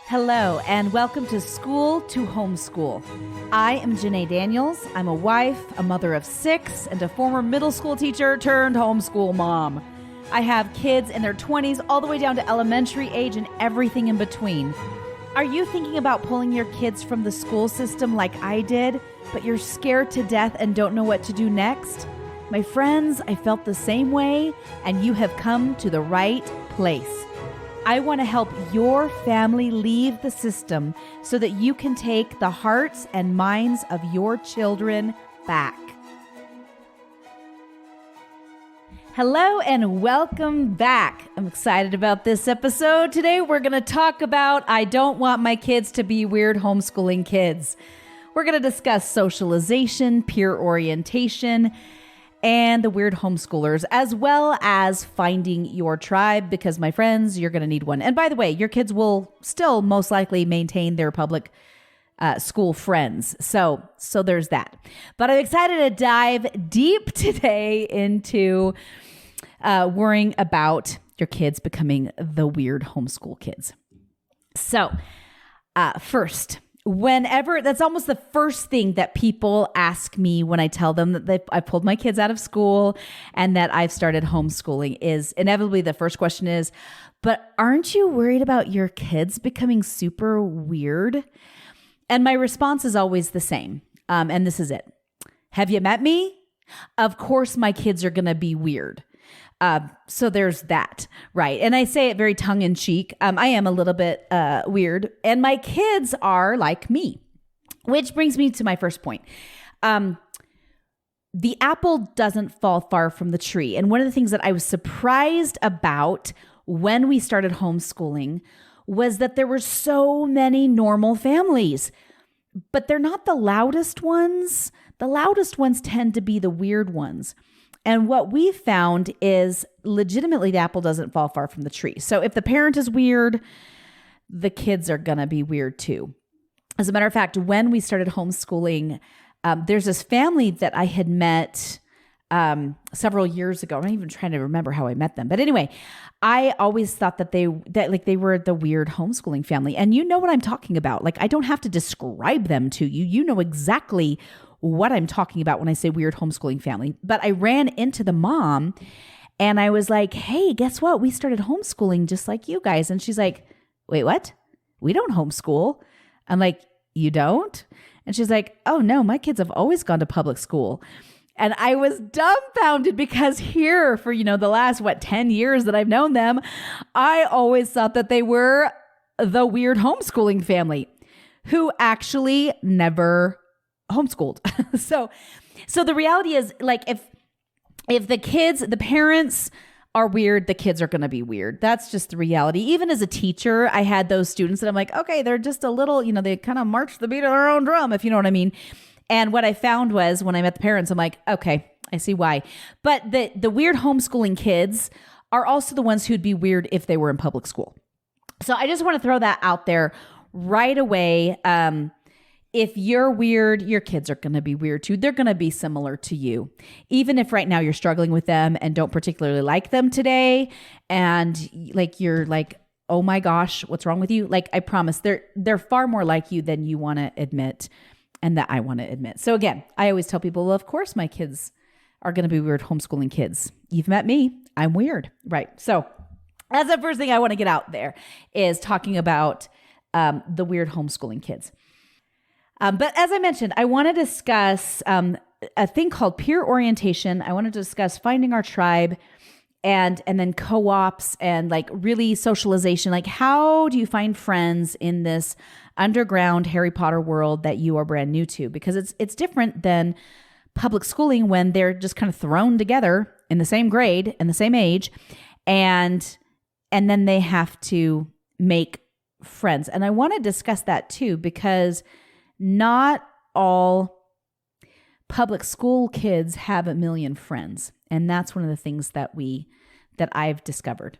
Hello, and welcome to School to Homeschool. I am Janae Daniels. I'm a wife, a mother of 6, and a former middle school teacher turned homeschool mom. I have kids in their 20s all the way down to elementary age and everything in between. Are you thinking about pulling your kids from the school system like I did, but you're scared to death and don't know what to do next? My friends, I felt the same way, and you have come to the right place. I want to help your family leave the system so that you can take the hearts and minds of your children back. Hello and welcome back. I'm excited about this episode. Today we're going to talk about I don't want my kids to be weird homeschooling kids. We're going to discuss socialization, peer orientation, and the weird homeschoolers, as well as finding your tribe, because my friends, you're going to need one. And by the way, your kids will still most likely maintain their public school friends. So there's that. But I'm excited to dive deep today into worrying about your kids becoming the weird homeschool kids. So first, that's almost the first thing that people ask me when I tell them that I pulled my kids out of school and that I've started homeschooling is inevitably the first question is, but aren't you worried about your kids becoming super weird? And my response is always the same. And this is it. Have you met me? Of course, my kids are going to be weird. So there's that, right? And I say it very tongue in cheek. I am a little bit weird, and my kids are like me, which brings me to my first point. The apple doesn't fall far from the tree. And one of the things that I was surprised about when we started homeschooling was that there were so many normal families, but they're not the loudest ones. The loudest ones tend to be the weird ones. And what we found is legitimately the apple doesn't fall far from the tree. So if the parent is weird, the kids are going to be weird too. As a matter of fact, when we started homeschooling, there's this family that I had met several years ago. I'm not even trying to remember how I met them. But anyway, I always thought that they were the weird homeschooling family. And you know what I'm talking about. Like, I don't have to describe them to you. You know exactly what I'm talking about when I say weird homeschooling family. But I ran into the mom and I was like, hey, guess what? We started homeschooling just like you guys. And she's like, wait, what? We don't homeschool. I'm like, you don't? And she's like, oh no, my kids have always gone to public school. And I was dumbfounded because here for, the last, 10 years that I've known them, I always thought that they were the weird homeschooling family who actually never homeschooled. So the reality is, like, if the parents are weird, the kids are going to be weird. That's just the reality. Even as a teacher, I had those students that I'm like, okay, they're just a little, they kind of march the beat of their own drum, if you know what I mean. And what I found was when I met the parents, I'm like, okay, I see why. But the weird homeschooling kids are also the ones who'd be weird if they were in public school. So I just want to throw that out there right away. If you're weird, your kids are going to be weird too. They're going to be similar to you. Even if right now you're struggling with them and don't particularly like them today, and you're like, oh my gosh, what's wrong with you? Like, I promise they're far more like you than you want to admit and that I want to admit. So again, I always tell people, well, of course my kids are going to be weird homeschooling kids. You've met me. I'm weird. Right. So that's the first thing I want to get out there is talking about the weird homeschooling kids. But as I mentioned, I want to discuss a thing called peer orientation. I want to discuss finding our tribe and then co-ops and really socialization. Like, how do you find friends in this underground Harry Potter world that you are brand new to? Because it's different than public schooling when they're just kind of thrown together in the same grade and the same age, and then they have to make friends. And I want to discuss that too, because not all public school kids have a million friends. And that's one of the things that I've discovered.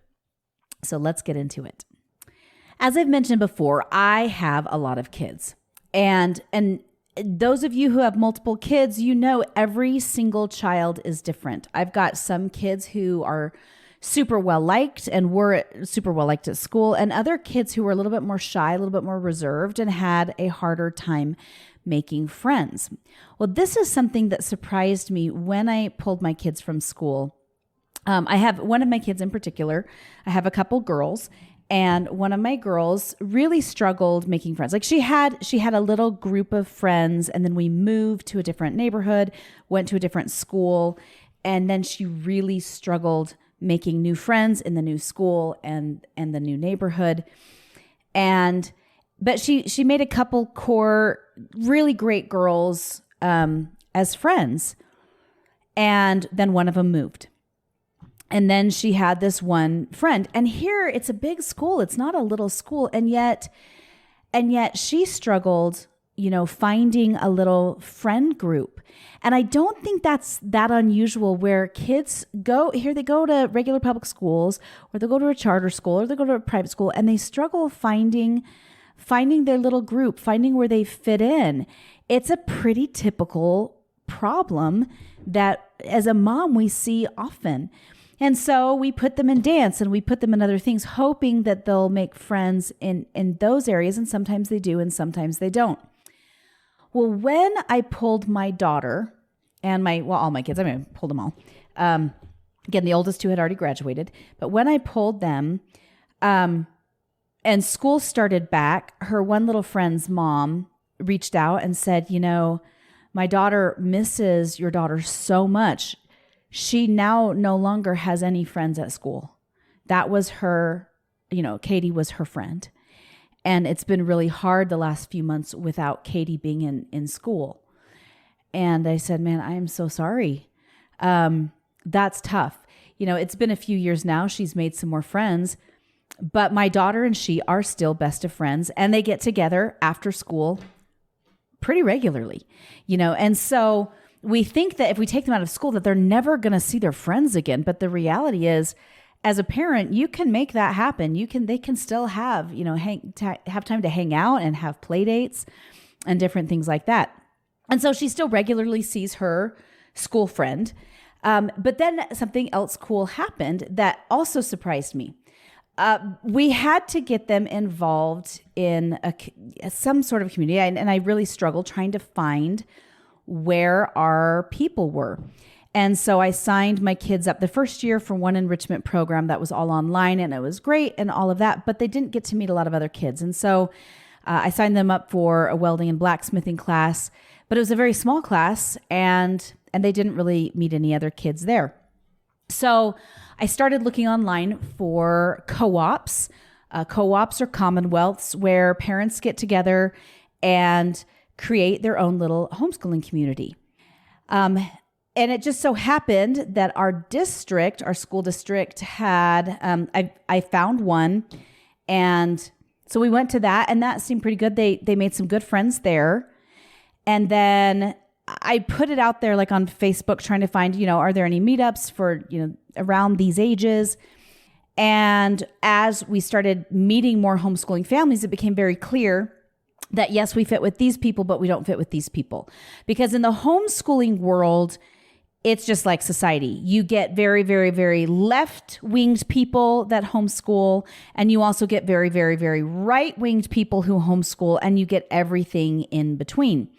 So let's get into it. As I've mentioned before, I have a lot of kids. And those of you who have multiple kids, every single child is different. I've got some kids who are super well liked and were super well liked at school, and other kids who were a little bit more shy, a little bit more reserved, and had a harder time making friends. Well, this is something that surprised me when I pulled my kids from school. I have one of my kids in particular. I have a couple girls, and one of my girls really struggled making friends. Like she had a little group of friends, and then we moved to a different neighborhood, went to a different school, and then she really struggled making new friends in the new school and the new neighborhood. But she made a couple core really great girls as friends, and then one of them moved. And then she had this one friend. And here it's a big school. It's not a little school. And yet she struggled, finding a little friend group. And I don't think that's that unusual where kids they go to regular public schools, or they'll go to a charter school, or they'll go to a private school, and they struggle finding their little group, finding where they fit in. It's a pretty typical problem that as a mom we see often. And so we put them in dance and we put them in other things, hoping that they'll make friends in those areas. And sometimes they do, and sometimes they don't. Well, when I pulled my daughter and all my kids, I pulled them all. Again, the oldest two had already graduated. But when I pulled them and school started back, her one little friend's mom reached out and said, my daughter misses your daughter so much. She now no longer has any friends at school. That was her, Katie was her friend. And it's been really hard the last few months without Katie being in school. And I said, man, I am so sorry. That's tough. It's been a few years now. She's made some more friends, but my daughter and she are still best of friends, and they get together after school pretty regularly, and so we think that if we take them out of school that they're never going to see their friends again. But the reality is, as a parent, you can make that happen. They can still have, have time to hang out and have play dates and different things like that. And so she still regularly sees her school friend. But then something else cool happened that also surprised me. We had to get them involved in some sort of community. And I really struggled trying to find where our people were. And so I signed my kids up the first year for one enrichment program that was all online, and it was great and all of that, but they didn't get to meet a lot of other kids. And so I signed them up for a welding and blacksmithing class, but it was a very small class, and they didn't really meet any other kids there. So I started looking online for co-ops. Co-ops or commonwealths where parents get together and create their own little homeschooling community. And it just so happened that our school district had, I found one. And so we went to that, and that seemed pretty good. They made some good friends there. And then I put it out there like on Facebook trying to find, are there any meetups for, around these ages? And as we started meeting more homeschooling families, it became very clear that yes, we fit with these people, but we don't fit with these people. Because in the homeschooling world, it's just like society. You get very, very, very left-winged people that homeschool, and you also get very, very, very right-winged people who homeschool, and you get everything in between.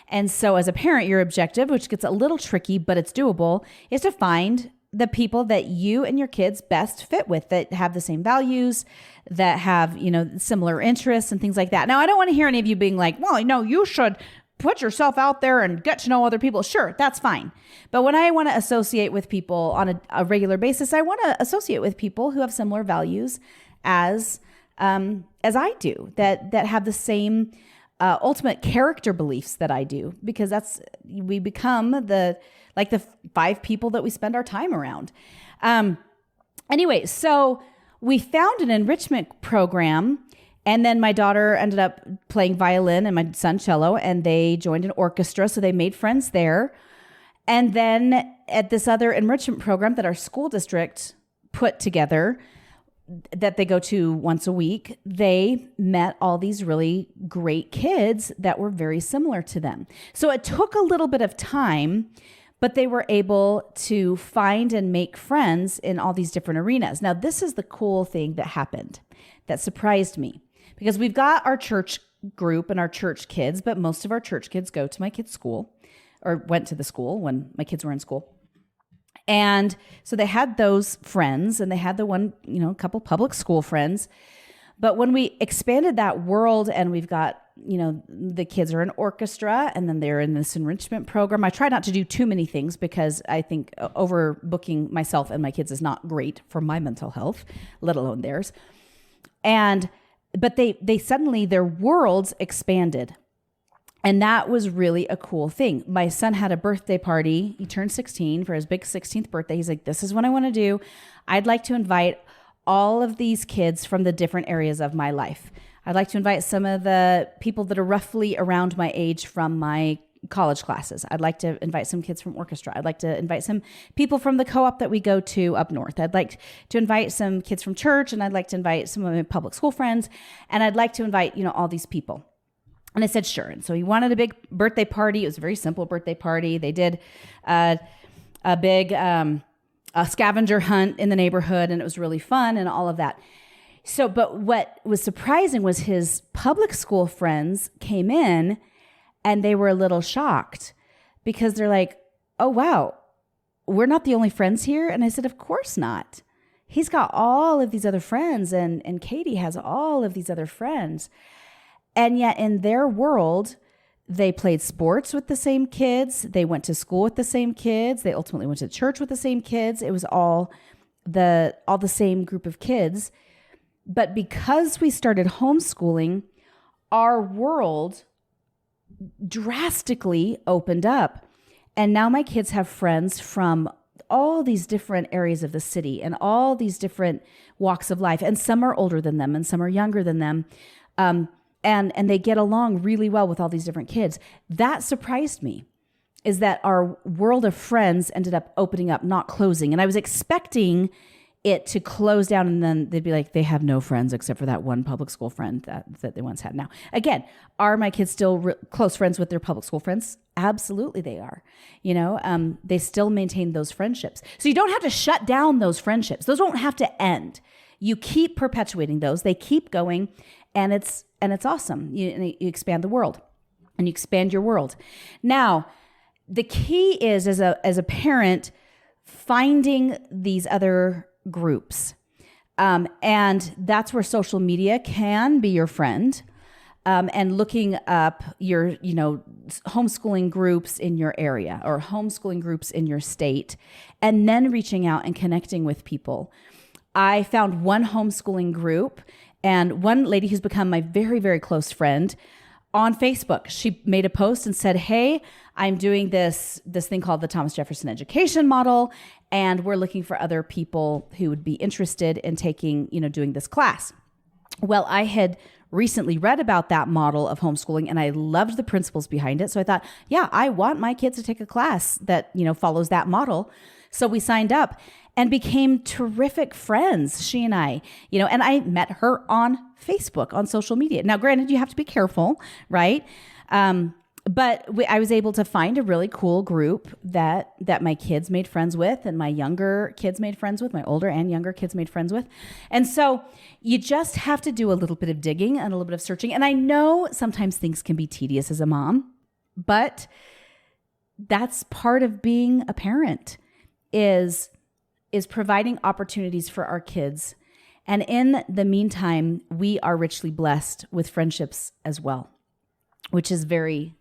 And so as a parent, your objective, which gets a little tricky, but it's doable, is to find the people that you and your kids best fit with, that have the same values, that have, similar interests and things like that. Now, I don't want to hear any of you being like, well, you should put yourself out there and get to know other people. Sure, that's fine. But when I want to associate with people on a regular basis, I want to associate with people who have similar values as I do, that have the same ultimate character beliefs that I do, because we become the 5 people that we spend our time around. Anyway, so we found an enrichment program, and then my daughter ended up playing violin and my son cello, and they joined an orchestra, so they made friends there. And then at this other enrichment program that our school district put together, that they go to once a week, they met all these really great kids that were very similar to them. So it took a little bit of time, but they were able to find and make friends in all these different arenas. Now, this is the cool thing that happened that surprised me, because we've got our church group and our church kids, but most of our church kids go to my kids' school, or went to the school when my kids were in school. And so they had those friends, and they had a couple public school friends. But when we expanded that world, and we've got, the kids are in orchestra, and then they're in this enrichment program. I try not to do too many things because I think overbooking myself and my kids is not great for my mental health, let alone theirs. But they suddenly, their worlds expanded. And that was really a cool thing. My son had a birthday party. He turned 16 for his big 16th birthday. He's like, this is what I want to do. I'd like to invite all of these kids from the different areas of my life. I'd like to invite some of the people that are roughly around my age from my college classes. I'd like to invite some kids from orchestra. I'd like to invite some people from the co-op that we go to up north. I'd like to invite some kids from church, and I'd like to invite some of my public school friends, and I'd like to invite, all these people. And I said, sure. And so he wanted a big birthday party. It was a very simple birthday party. They did a big a scavenger hunt in the neighborhood, and it was really fun and all of that. So, but what was surprising was his public school friends came in, and they were a little shocked because they're like, oh, wow, we're not the only friends here. And I said, of course not. He's got all of these other friends, and Katie has all of these other friends. And yet in their world, they played sports with the same kids. They went to school with the same kids. They ultimately went to church with the same kids. It was all the same group of kids. But because we started homeschooling, our world drastically opened up. And now my kids have friends from all these different areas of the city and all these different walks of life. And some are older than them and some are younger than them. And they get along really well with all these different kids. That surprised me, is that our world of friends ended up opening up, not closing. And I was expecting it to close down, and then they'd be like, they have no friends except for that one public school friend that they once had. Now, again, are my kids still close friends with their public school friends? Absolutely they are. They still maintain those friendships. So you don't have to shut down those friendships. Those don't have to end. You keep perpetuating those. They keep going, and it's awesome. You expand the world, and you expand your world. Now, the key is, as a parent, finding these other groups. And that's where social media can be your friend. And looking up your, homeschooling groups in your area or homeschooling groups in your state, and then reaching out and connecting with people. I found one homeschooling group, and one lady who's become my very, very close friend on Facebook. She made a post and said, hey, I'm doing this thing called the Thomas Jefferson Education Model, and we're looking for other people who would be interested in taking, doing this class. Well, I had recently read about that model of homeschooling, and I loved the principles behind it. So I thought, yeah, I want my kids to take a class that, follows that model. So we signed up and became terrific friends, she and I, and I met her on Facebook, on social media. Now, granted, you have to be careful, right? But I was able to find a really cool group that my kids made friends with, and my younger kids made friends with, my older and younger kids made friends with. And so you just have to do a little bit of digging and a little bit of searching. And I know sometimes things can be tedious as a mom, but that's part of being a parent, is providing opportunities for our kids. And in the meantime, we are richly blessed with friendships as well, which is very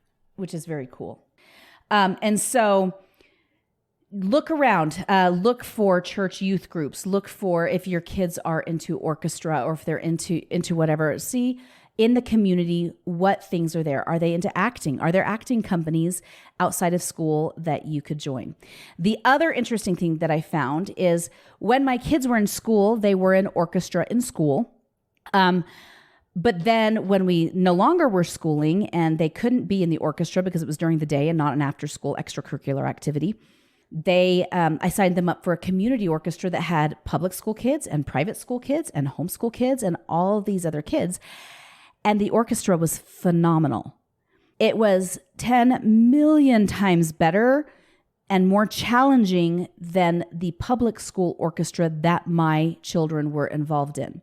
cool. And so look around, look for church youth groups, look for if your kids are into orchestra or if they're into whatever. See in the community what things are there. Are they into acting? Are there acting companies outside of school that you could join? The other interesting thing that I found is when my kids were in school, they were in orchestra in school. But then when we no longer were schooling and they couldn't be in the orchestra because it was during the day and not an after-school extracurricular activity, I signed them up for a community orchestra that had public school kids and private school kids and homeschool kids and all of these other kids. And the orchestra was phenomenal. It was 10 million times better and more challenging than the public school orchestra that my children were involved in.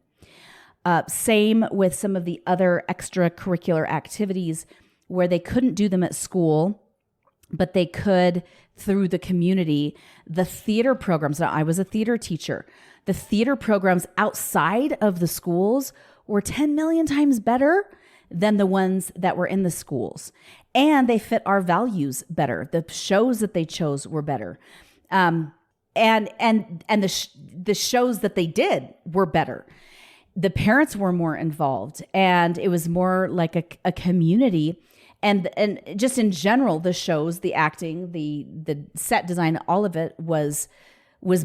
Same with some of the other extracurricular activities where they couldn't do them at school, but they could through the community. The theater programs, now I was a theater teacher, the theater programs outside of the schools were 10 million times better than the ones that were in the schools. And they fit our values better. The shows that they chose were better. And the shows that they did were better. The parents were more involved, and it was more like a community. And just in general, the shows, the acting, the set design, all of it was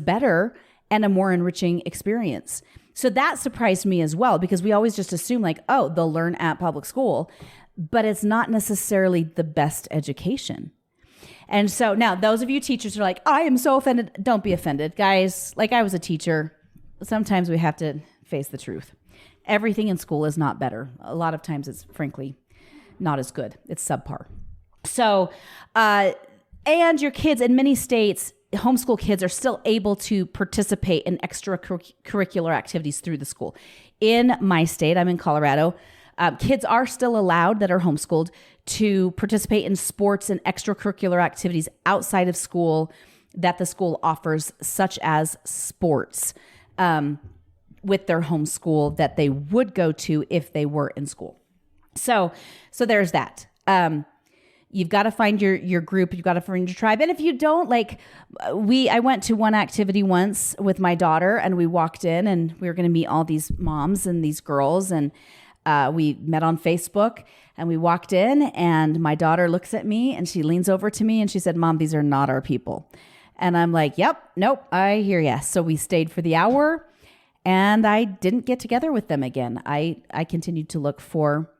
better and a more enriching experience. So that surprised me as well, because we always just assume like, oh, they'll learn at public school, but it's not necessarily the best education. And so now those of you teachers are like, I am so offended. Don't be offended, guys. Like, I was a teacher. Sometimes we have to face the truth. Everything in school is not better. A lot of times it's frankly not as good. It's subpar. So, and your kids in many states, homeschool kids are still able to participate in extracurricular activities through the school. In my state, I'm in Colorado, kids are still allowed that are homeschooled to participate in sports and extracurricular activities outside of school that the school offers, such as sports, with their homeschool that they would go to if they were in school. So there's that. You've got to find your group. You've got to find your tribe. And if you don't, like I went to one activity once with my daughter, and we walked in and we were going to meet all these moms and these girls. And we met on Facebook, and we walked in, and my daughter looks at me and she leans over to me and she said, Mom, these are not our people. And I'm like, yep, nope, I hear ya. So we stayed for the hour, and I didn't get together with them again. I continued to look for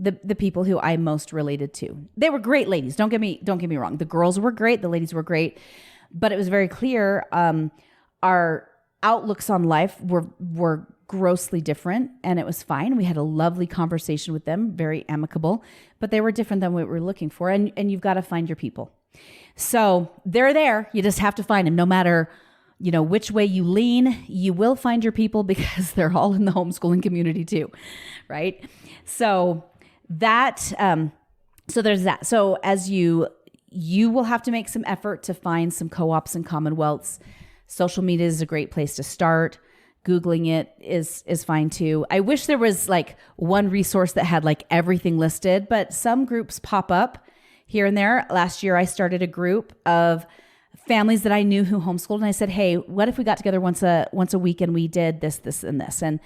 the people who I most related to. They were great ladies. Don't get me wrong. The girls were great. The ladies were great, but it was very clear our outlooks on life were grossly different, and it was fine. We had a lovely conversation with them, very amicable, but they were different than what we were looking for. And you've got to find your people. So they're there. You just have to find them. No matter which way you lean, you will find your people, because they're all in the homeschooling community too, right? So that, so there's that. So as you will have to make some effort to find some co-ops and commonwealths. Social media is a great place to start. Googling it is fine too. I wish there was like one resource that had like everything listed, but some groups pop up here and there. Last year, I started a group of families that I knew who homeschooled, and I said, hey, what if we got together once a week and we did this, and this, and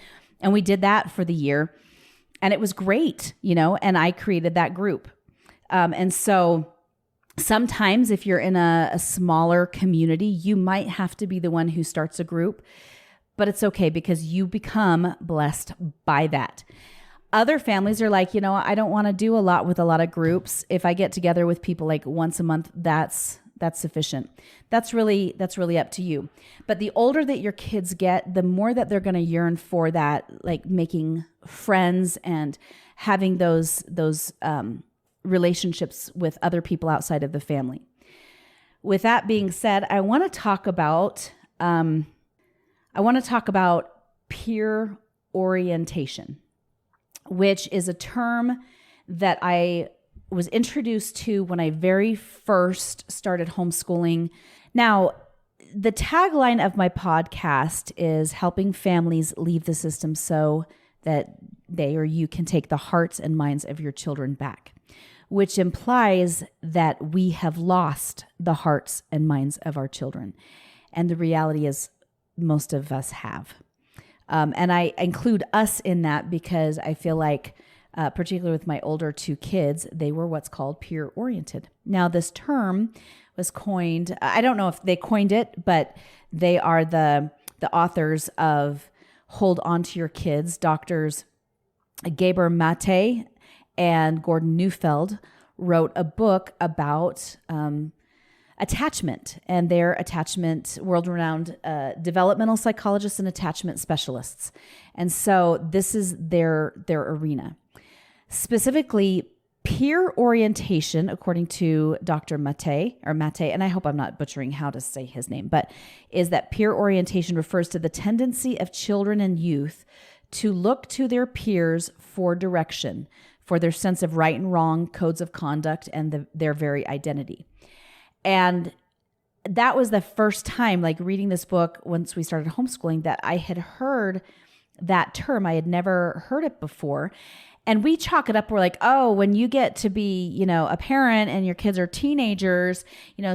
we did that for the year, and it was great, and I created that group. And so sometimes if you're in a smaller community, you might have to be the one who starts a group, but it's okay, because you become blessed by that. Other families are like, I don't want to do a lot with a lot of groups. If I get together with people like once a month, that's sufficient. That's really up to you. But the older that your kids get, the more that they're going to yearn for that, like making friends and having those relationships with other people outside of the family. With that being said, I want to talk about peer orientation, which is a term that I was introduced to when I very first started homeschooling. Now, the tagline of my podcast is helping families leave the system so that they or you can take the hearts and minds of your children back, which implies that we have lost the hearts and minds of our children. And the reality is most of us have. And I include us in that because I feel like particularly with my older two kids, they were what's called peer-oriented. Now, this term was coined, I don't know if they coined it, but they are the authors of Hold On to Your Kids. Doctors Gabor Mate and Gordon Neufeld wrote a book about attachment, and they're world-renowned developmental psychologists and attachment specialists. And so this is their arena. Specifically, Peer orientation, according to Dr. Mate, and I hope I'm not butchering how to say his name, but is that peer orientation refers to the tendency of children and youth to look to their peers for direction, for their sense of right and wrong, codes of conduct, and their very identity. And that was the first time, like reading this book once we started homeschooling, that I had heard that term. I had never heard it before. And we chalk it up. We're like, oh, when you get to be, a parent and your kids are teenagers,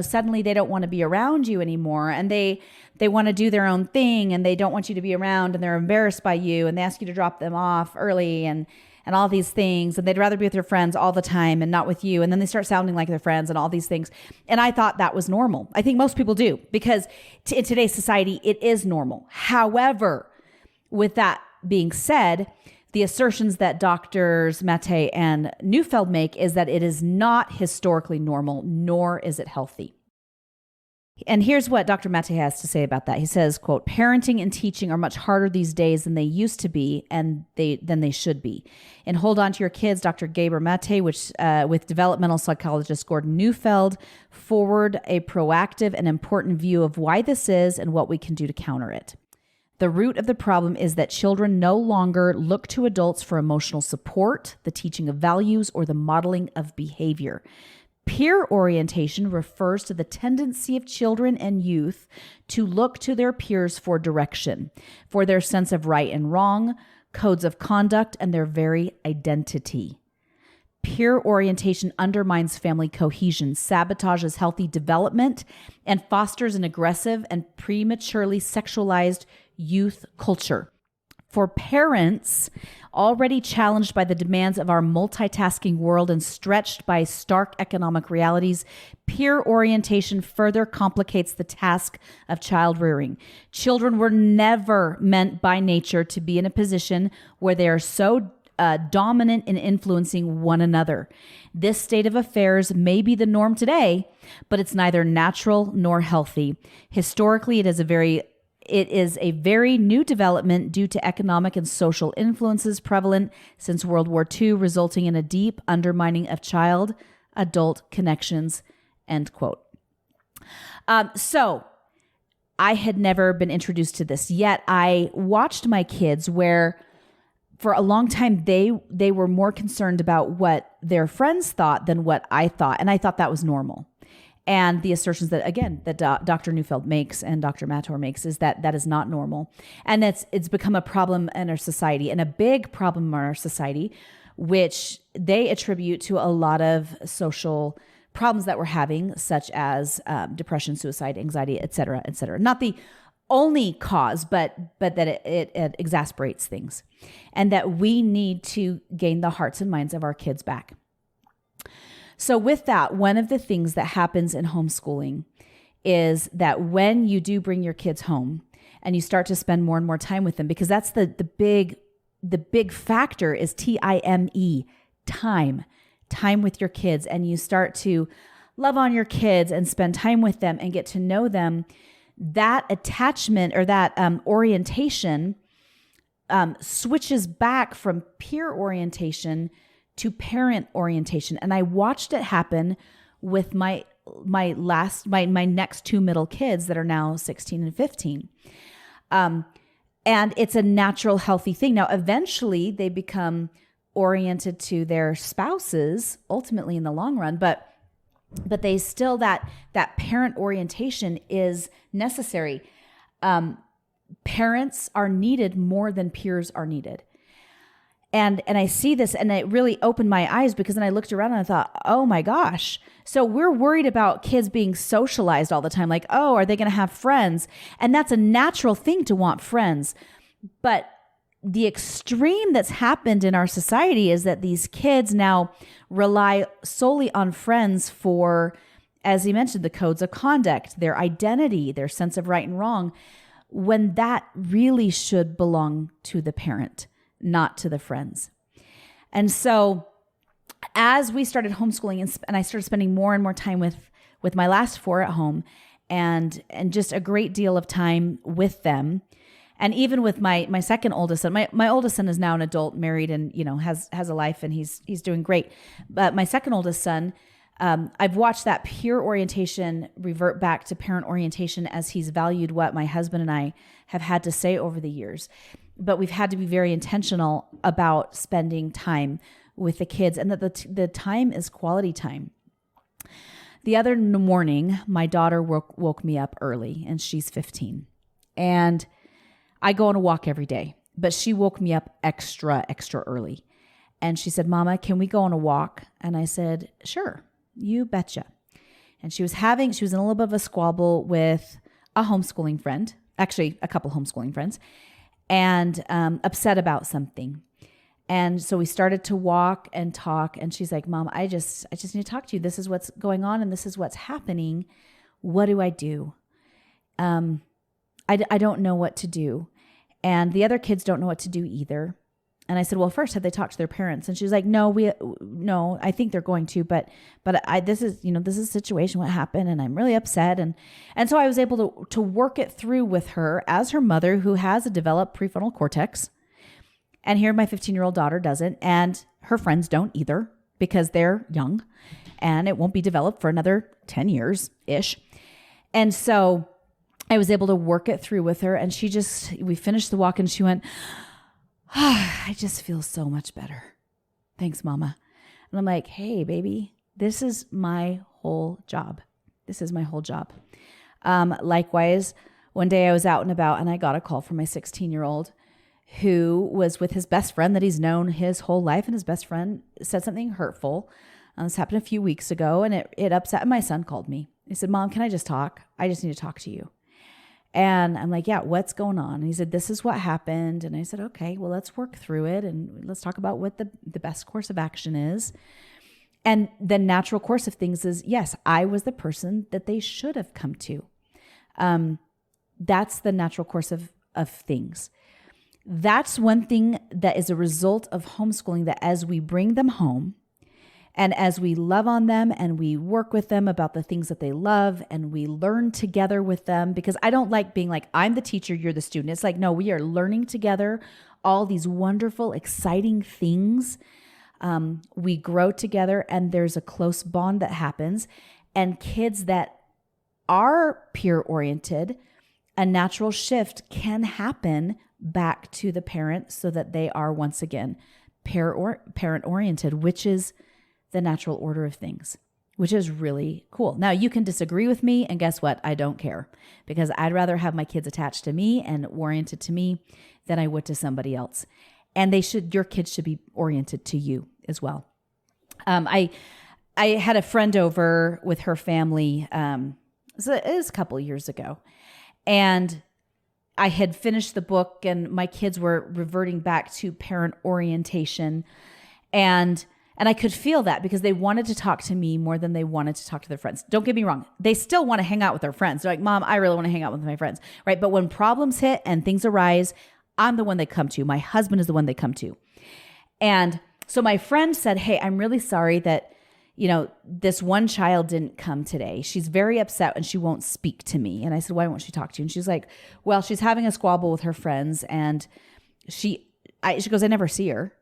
suddenly they don't want to be around you anymore. And they want to do their own thing and they don't want you to be around and they're embarrassed by you and they ask you to drop them off early and all these things. And they'd rather be with their friends all the time and not with you. And then they start sounding like their friends and all these things. And I thought that was normal. I think most people do because in today's society, it is normal. However, with that being said, the assertions that Doctors Mate and Neufeld make is that it is not historically normal, nor is it healthy. And here's what Dr. Mate has to say about that. He says, quote, parenting and teaching are much harder these days than they used to be and than they should be. In Hold On to Your Kids, Dr. Gabor Mate, with developmental psychologist Gordon Neufeld, forward a proactive and important view of why this is and what we can do to counter it. The root of the problem is that children no longer look to adults for emotional support, the teaching of values, or the modeling of behavior. Peer orientation refers to the tendency of children and youth to look to their peers for direction, for their sense of right and wrong, codes of conduct, and their very identity. Peer orientation undermines family cohesion, sabotages healthy development, and fosters an aggressive and prematurely sexualized youth culture. For parents already challenged by the demands of our multitasking world and stretched by stark economic realities, peer orientation further complicates the task of child rearing. Children were never meant by nature to be in a position where they are so dominant in influencing one another. This state of affairs may be the norm today, but it's neither natural nor healthy. Historically, it is a very new development due to economic and social influences prevalent since World War II, resulting in a deep undermining of child-adult connections, end quote. So I had never been introduced to this, yet I watched my kids where for a long time they were more concerned about what their friends thought than what I thought, and I thought that was normal. And the assertions that, again, that Dr. Neufeld makes and Dr. Mator makes is that is not normal. And it's become a problem in our society, and a big problem in our society, which they attribute to a lot of social problems that we're having, such as depression, suicide, anxiety, et cetera, et cetera. Not the only cause, but that it exacerbates things. And that we need to gain the hearts and minds of our kids back. So with that, one of the things that happens in homeschooling is that when you do bring your kids home and you start to spend more and more time with them, because that's the big factor is time with your kids, and you start to love on your kids and spend time with them and get to know them, that attachment or that orientation switches back from peer orientation to parent orientation. And I watched it happen with my next two middle kids that are now 16 and 15. And it's a natural, healthy thing. Now, eventually they become oriented to their spouses, ultimately in the long run, but they still, that parent orientation is necessary. Parents are needed more than peers are needed. And I see this, and it really opened my eyes, because then I looked around and I thought, oh my gosh. So we're worried about kids being socialized all the time. Like, oh, are they going to have friends? And that's a natural thing to want friends. But the extreme that's happened in our society is that these kids now rely solely on friends for, as he mentioned, the codes of conduct, their identity, their sense of right and wrong, when that really should belong to the parent, not to the friends. And so as we started homeschooling and I started spending more and more time with my last four at home and just a great deal of time with them, And even with my second oldest son, my oldest son is now an adult, married, and has a life, and he's doing great. But my second oldest son, I've watched that peer orientation revert back to parent orientation as he's valued what my husband and I have had to say over the years. But we've had to be very intentional about spending time with the kids, and that the time is quality time. The other morning, my daughter woke me up early, and she's 15. And I go on a walk every day, but she woke me up extra early. And she said, "Mama, can we go on a walk?" And I said, "Sure, you betcha." And she was in a little bit of a squabble with a homeschooling friend, actually a couple homeschooling friends, and upset about something. And so we started to walk and talk, and she's like, "Mom, I just need to talk to you. This is what's going on, and this is what's happening. What do I do? I don't know what to do." And the other kids don't know what to do either. And I said, "Well, first, have they talked to their parents?" And she was like, no, I think they're going to, but this is a situation, what happened, and I'm really upset. And so I was able to work it through with her as her mother, who has a developed prefrontal cortex. And here my 15-year-old daughter doesn't, and her friends don't either, because they're young, and it won't be developed for another 10 years-ish. And so I was able to work it through with her, and we finished the walk, and she went, "I just feel so much better. Thanks, Mama." And I'm like, "Hey, baby, this is my whole job. This is my whole job." Likewise, one day I was out and about, and I got a call from my 16-year-old who was with his best friend that he's known his whole life, and his best friend said something hurtful. This happened a few weeks ago, and it upset. My son called me. He said, "Mom, can I just talk? I just need to talk to you." And I'm like, "Yeah, what's going on?" And he said, "This is what happened." And I said, "Okay, well, let's work through it, and let's talk about what the best course of action is." And the natural course of things is, yes, I was the person that they should have come to. That's the natural course of things. That's one thing that is a result of homeschooling, that as we bring them home, and as we love on them and we work with them about the things that they love, and we learn together with them, because I don't like being like, I'm the teacher, you're the student. It's like, no, we are learning together all these wonderful, exciting things. We grow together, and there's a close bond that happens. And kids that are peer-oriented, a natural shift can happen back to the parent so that they are once again parent-oriented, which is the natural order of things, which is really cool. Now, you can disagree with me, and guess what? I don't care, because I'd rather have my kids attached to me and oriented to me than I would to somebody else. And your kids should be oriented to you as well. I had a friend over with her family. It was a couple of years ago, and I had finished the book, and my kids were reverting back to parent orientation, and I could feel that, because they wanted to talk to me more than they wanted to talk to their friends. Don't get me wrong. They still want to hang out with their friends. They're like, "Mom, I really want to hang out with my friends." Right? But when problems hit and things arise, I'm the one they come to. My husband is the one they come to. And so my friend said, "Hey, I'm really sorry that, this one child didn't come today. She's very upset and she won't speak to me." And I said, "Why won't she talk to you?" And she's like, "Well, she's having a squabble with her friends, and she goes, I never see her.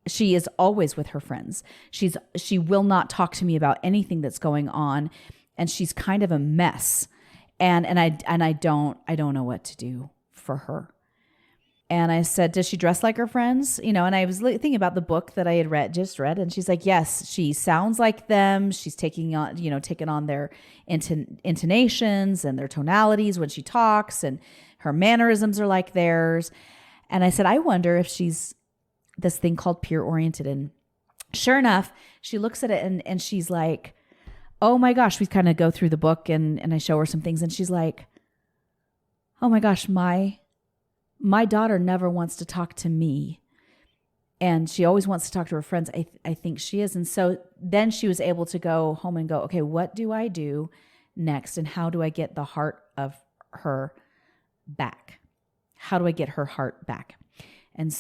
She is always with her friends. She will not talk to me about anything that's going on, and she's kind of a mess. And I don't know what to do for her." And I said, "Does she dress like her friends?" And I was thinking about the book that I had just read, and she's like, "Yes, she sounds like them. She's taking on their intonations and their tonalities when she talks, and her mannerisms are like theirs." And I said, "I wonder if she's this thing called peer-oriented." And sure enough, she looks at it and she's like, "Oh my gosh," we kind of go through the book, and I show her some things, and she's like, "Oh my gosh, my daughter never wants to talk to me, and she always wants to talk to her friends. I think she is." And so then she was able to go home and go, "Okay, what do I do next? And how do I get the heart of her back? How do I get her heart back?" And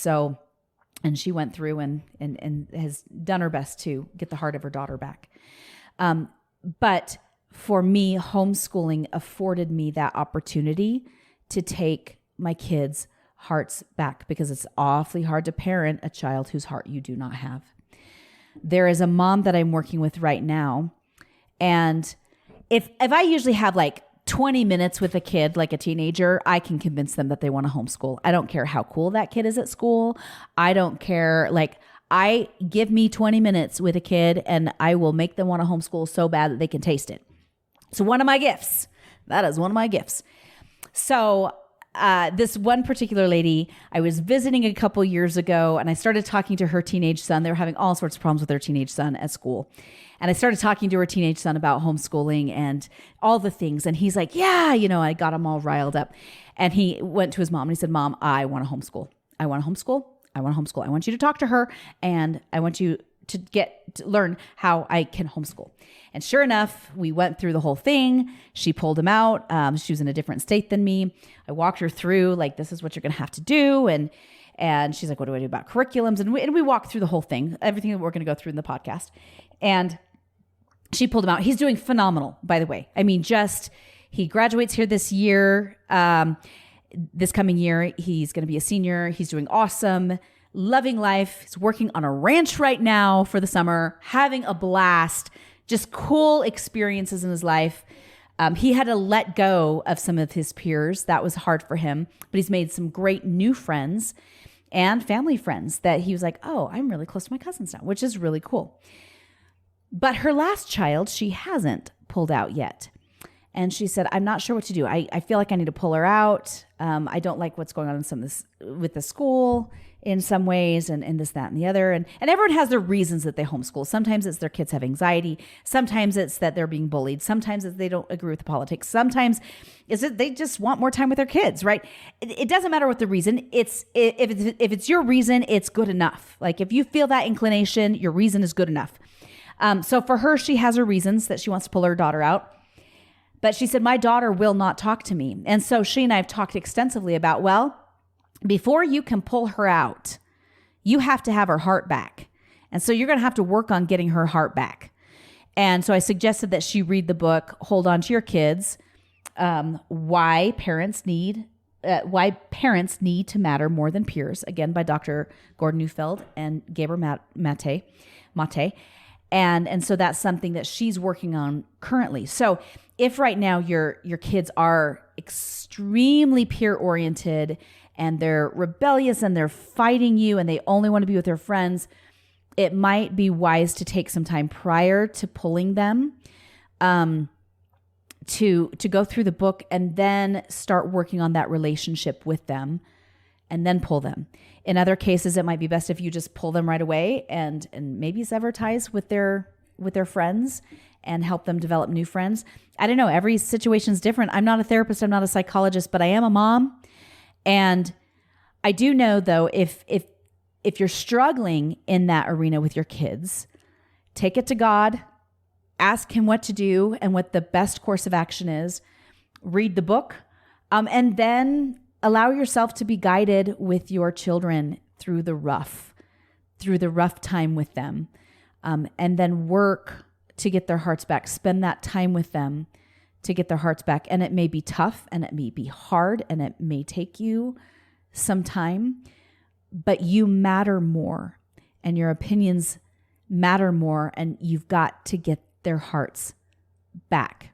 she went through and has done her best to get the heart of her daughter back. But for me, homeschooling afforded me that opportunity to take my kids hearts back, because it's awfully hard to parent a child whose heart you do not have. There is a mom that I'm working with right now, and if I usually have like 20 minutes with a kid, like a teenager, I can convince them that they want to homeschool. I don't care how cool that kid is at school. I don't care. Like, I give me 20 minutes with a kid and I will make them want to homeschool so bad that they can taste it. So one of my gifts, that is one of my gifts. So this one particular lady, I was visiting a couple years ago, and I started talking to her teenage son. They were having all sorts of problems with their teenage son at school. And I started talking to her teenage son about homeschooling and all the things. And he's like, yeah, I got him all riled up. And he went to his mom and he said, Mom, I want to homeschool. I want to homeschool. I want to homeschool. I want you to talk to her, and I want you to learn how I can homeschool. And sure enough, we went through the whole thing. She pulled him out. She was in a different state than me. I walked her through, like, this is what you're going to have to do. And she's like, what do I do about curriculums? And we walked through the whole thing, everything that we're going to go through in the podcast. And she pulled him out. He's doing phenomenal, by the way. I mean, he graduates here this year. This coming year, he's going to be a senior. He's doing awesome, loving life. He's working on a ranch right now for the summer, having a blast, just cool experiences in his life. He had to let go of some of his peers. That was hard for him, but he's made some great new friends and family friends that he was like, oh, I'm really close to my cousins now, which is really cool. But her last child, she hasn't pulled out yet. And she said, I'm not sure what to do. I feel like I need to pull her out. I don't like what's going on with the school in some ways, and this, that, and the other. And everyone has their reasons that they homeschool. Sometimes it's their kids have anxiety. Sometimes it's that they're being bullied. Sometimes it's they don't agree with the politics. Sometimes it's that they just want more time with their kids, right? It doesn't matter what the reason. If it's your reason, it's good enough. Like, if you feel that inclination, your reason is good enough. So for her, she has her reasons that she wants to pull her daughter out. But she said, my daughter will not talk to me. And so she and I have talked extensively about, well, before you can pull her out, you have to have her heart back. And so you're going to have to work on getting her heart back. And so I suggested that she read the book, Hold On to Your Kids, Why Parents Need to Matter More Than Peers, again, by Dr. Gordon Neufeld and Gabriel Mate. And so that's something that she's working on currently. So if right now your kids are extremely peer-oriented and they're rebellious and they're fighting you and they only want to be with their friends, it might be wise to take some time prior to pulling them to go through the book and then start working on that relationship with them and then pull them. In other cases, it might be best if you just pull them right away and maybe sever ties with their friends and help them develop new friends. I don't know. Every situation is different. I'm not a therapist. I'm not a psychologist, but I am a mom. And I do know, though, if you're struggling in that arena with your kids, take it to God, ask him what to do and what the best course of action is, read the book, and then allow yourself to be guided with your children through the rough time with them, and then work to get their hearts back. Spend that time with them to get their hearts back. And it may be tough and it may be hard and it may take you some time, but you matter more and your opinions matter more, and you've got to get their hearts back.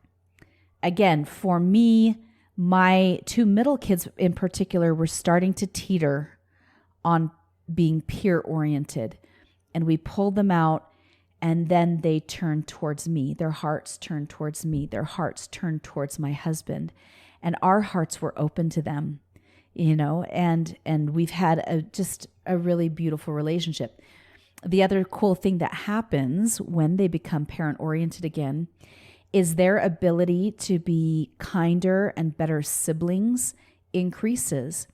Again, for me, my two middle kids in particular were starting to teeter on being peer-oriented, and we pulled them out, and then they turned towards me. Their hearts turned towards me. Their hearts turned towards my husband, and our hearts were open to them, and we've had just a really beautiful relationship. The other cool thing that happens when they become parent-oriented again is their ability to be kinder and better siblings increases.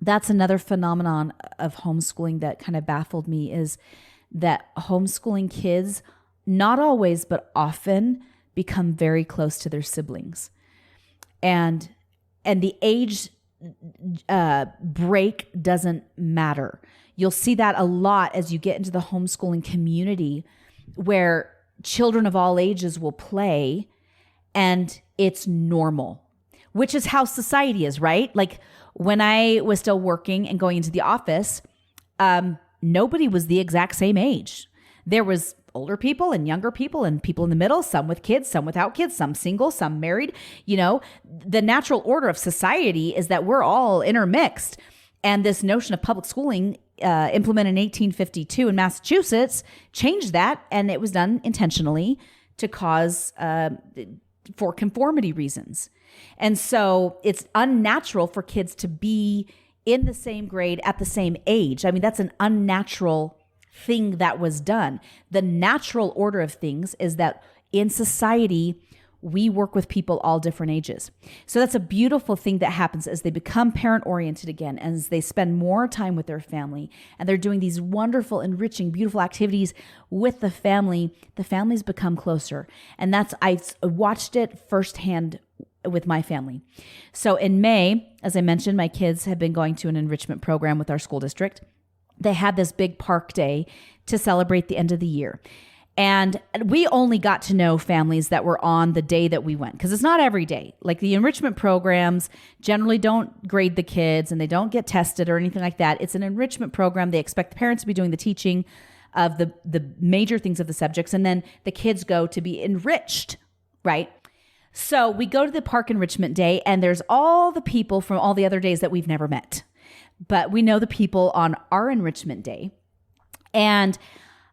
That's another phenomenon of homeschooling that kind of baffled me, is that homeschooling kids, not always, but often, become very close to their siblings. And the age break doesn't matter. You'll see that a lot as you get into the homeschooling community, where children of all ages will play and it's normal. which is how society is, right? Like when I was still working and going into the office, nobody was the exact same age. There was older people and younger people and people in the middle, some with kids, some without kids, some single, some married. You know, the natural order of society is that we're all intermixed. And this notion of public schooling implemented in 1852 in Massachusetts changed that. And it was done intentionally to cause for conformity reasons. And so it's unnatural for kids to be in the same grade at the same age. I mean, that's an unnatural thing that was done. The natural order of things is that in society, we work with people all different ages. So that's a beautiful thing that happens as they become parent-oriented again, as they spend more time with their family, and they're doing these wonderful, enriching, beautiful activities with the families become closer. And I've watched it firsthand with my family. So in May, as I mentioned, my kids have been going to an enrichment program with our school district. They had this big park day to celebrate the end of the year. And we only got to know families that were on the day that we went, because it's not every day. Like the enrichment programs generally don't grade the kids and they don't get tested or anything like that. It's an enrichment program. They expect the parents to be doing the teaching of the major things of the subjects, and then the kids go to be enriched, right? So we go to the park enrichment day, and there's all the people from all the other days that we've never met. But we know the people on our enrichment day. And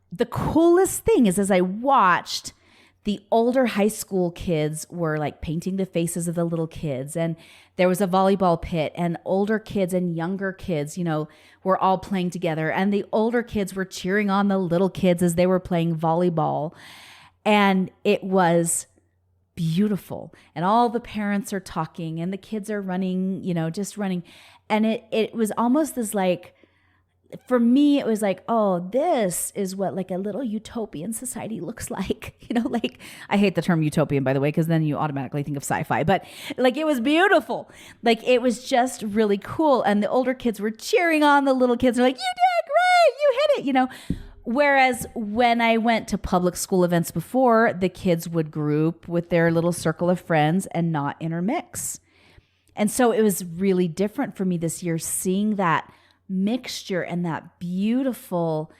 the coolest thing is, as I watched, the older high school kids were like painting the faces of the little kids. And there was a volleyball pit, and older kids and younger kids, were all playing together. And the older kids were cheering on the little kids as they were playing volleyball. And it was beautiful. And all the parents are talking and the kids are running, just running. And it was almost this like, for me, it was like, oh, this is what like a little utopian society looks like. Like I hate the term utopian, by the way, because then you automatically think of sci-fi, but like it was beautiful. Like it was just really cool. And the older kids were cheering on the little kids. They're like, you did great, you hit it, Whereas when I went to public school events before, the kids would group with their little circle of friends and not intermix. And so it was really different for me this year, seeing that mixture and that beautiful,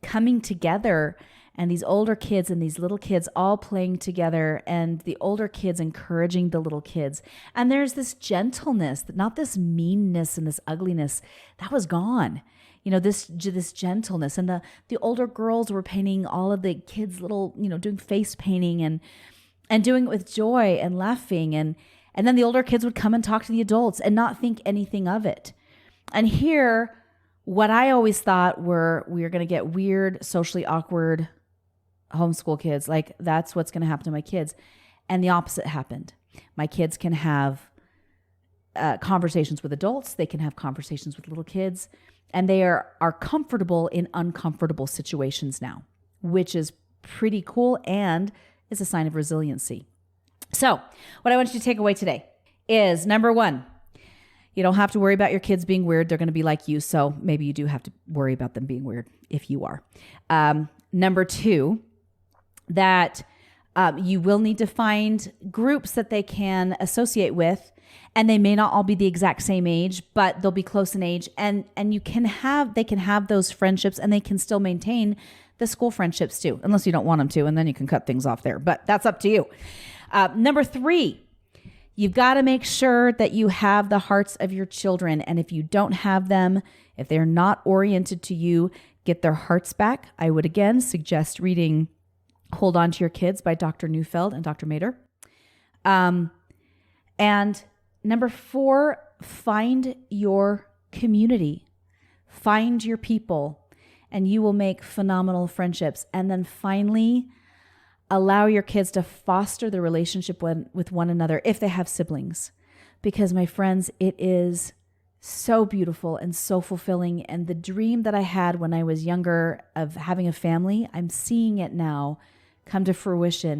coming together, and these older kids and these little kids all playing together, and the older kids encouraging the little kids. And there's this gentleness, not this meanness and this ugliness that was gone. This gentleness. And the older girls were painting all of the kids' little, doing face painting and doing it with joy and laughing. And then the older kids would come and talk to the adults and not think anything of it. And here, what I always thought we were going to get weird, socially awkward homeschool kids. Like that's what's going to happen to my kids. And the opposite happened. My kids can have conversations with adults. They can have conversations with little kids. And they are comfortable in uncomfortable situations now, which is pretty cool and is a sign of resiliency. So what I want you to take away today is, number one, you don't have to worry about your kids being weird. They're going to be like you. So maybe you do have to worry about them being weird if you are. Number two, that you will need to find groups that they can associate with. And they may not all be the exact same age, but they'll be close in age. And they can have those friendships, and they can still maintain the school friendships too, unless you don't want them to, and then you can cut things off there. But that's up to you. Number three, you've got to make sure that you have the hearts of your children. And if you don't have them, if they're not oriented to you, get their hearts back. I would again suggest reading Hold On to Your Kids by Dr. Neufeld and Dr. Mader. And number four, find your community, find your people, and you will make phenomenal friendships. And then finally, allow your kids to foster the relationship with one another if they have siblings. Because my friends, it is so beautiful and so fulfilling. And the dream that I had when I was younger of having a family, I'm seeing it now come to fruition.